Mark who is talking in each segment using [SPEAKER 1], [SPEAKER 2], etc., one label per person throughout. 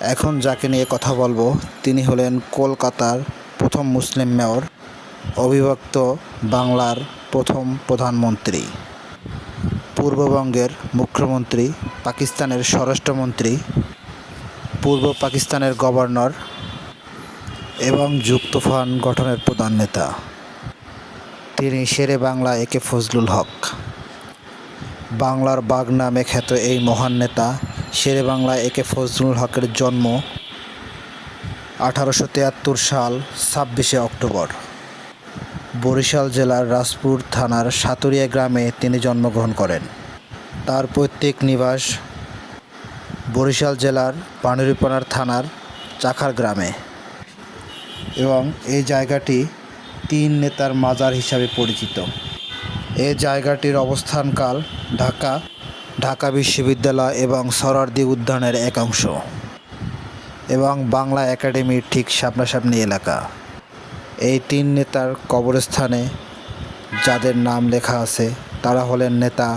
[SPEAKER 1] এখন যাকে নিয়ে কথা বলবো তিনি হলেন কলকাতার প্রথম মুসলিম মেয়র, অবিভক্ত বাংলার প্রথম প্রধানমন্ত্রী, পূর্ববঙ্গের মুখ্যমন্ত্রী, পাকিস্তানের স্বরাষ্ট্রমন্ত্রী, পূর্ব পাকিস্তানের গভর্নর এবং যুক্তফ্রন্ট গঠনের প্রধান নেতা। তিনি শেরে বাংলা একে ফজলুল হক। বাংলার বাঘ নামে খ্যাত এই মহান নেতা শেরে বাংলা একে ফজলুল হকের জন্ম 1873 সাল 26শে অক্টোবর। বরিশাল জেলার রাজপুর থানার সাতুরিয়া গ্রামে তিনি জন্মগ্রহণ করেন। তার পৈতৃক নিবাস বরিশাল জেলার বানেরীপাড়া থানার চাখার গ্রামে এবং এই জায়গাটি তিন নেতার মাজার হিসাবে পরিচিত। এই জায়গাটির অবস্থানকাল ঢাকা বিশ্ববিদ্যালয় এবং সোহরাওয়ার্দী উদ্যানের এক অংশ এবং বাংলা একাডেমির ঠিক সামনাসামনি এলাকা। এই তিন নেতার কবরস্থানে যাদের নাম লেখা আছে তারা হলেন নেতা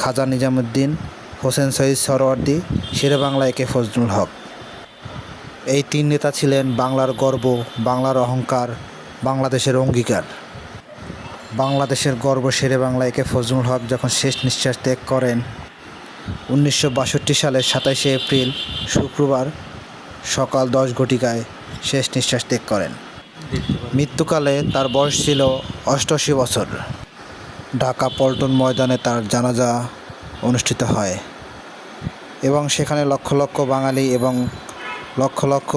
[SPEAKER 1] খাজা নিজামুদ্দিন, হোসেন শহীদ সোহরাওয়ার্দী, শেরে বাংলা একে ফজলুল হক। এই তিন নেতা ছিলেন বাংলার গর্ব, বাংলার অহংকার, বাংলাদেশের অঙ্গীকার। বাংলাদেশের গর্ব শেরে বাংলা একে ফজলুল হক যখন শেষ নিঃশ্বাস ত্যাগ করেন 1962 সালের 27শে এপ্রিল শুক্রবার সকাল 10 ঘটিকায় শেষ নিঃশ্বাস ত্যাগ করেন। মৃত্যুকালে তার বয়স ছিল 88 বছর। ঢাকা পল্টন ময়দানে তার জানাজা অনুষ্ঠিত হয় এবং সেখানে লক্ষ লক্ষ বাঙালি এবং লক্ষ লক্ষ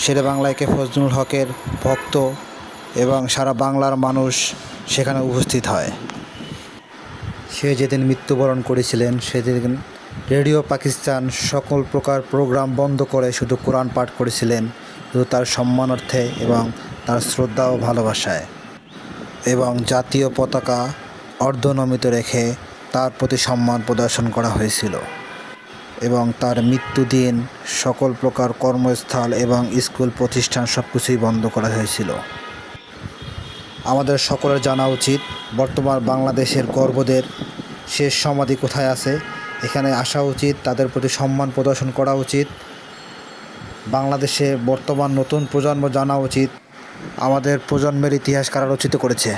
[SPEAKER 1] শেরে বাংলা একে ফজলুল হকের ভক্ত এবং সারা বাংলার মানুষ সেখানে উপস্থিত হয়। সে যেদিন মৃত্যুবরণ করেছিলেন সেদিন রেডিও পাকিস্তান সকল প্রকার প্রোগ্রাম বন্ধ করে শুধু কোরআন পাঠ করেছিলেন, শুধু তার সম্মানার্থে এবং তার শ্রদ্ধা ও ভালোবাসায়, এবং জাতীয় পতাকা অর্ধনমিত রেখে তার প্রতি সম্মান প্রদর্শন করা হয়েছিল। এবং তার মৃত্যুদিন সকল প্রকার কর্মস্থল এবং স্কুল প্রতিষ্ঠান সব কিছুই বন্ধ করা হয়েছিল। আমাদের সকলের জানা উচিত বর্তমান বাংলাদেশের গর্বদের শেষ সমাধি কোথায় আছে, এখানে আসা উচিত, তাদের প্রতি সম্মান প্রদর্শন করা উচিত। বাংলাদেশে বর্তমান নতুন প্রজন্ম জানা উচিত আমাদের প্রজন্মের ইতিহাস কারা রচিত করেছে।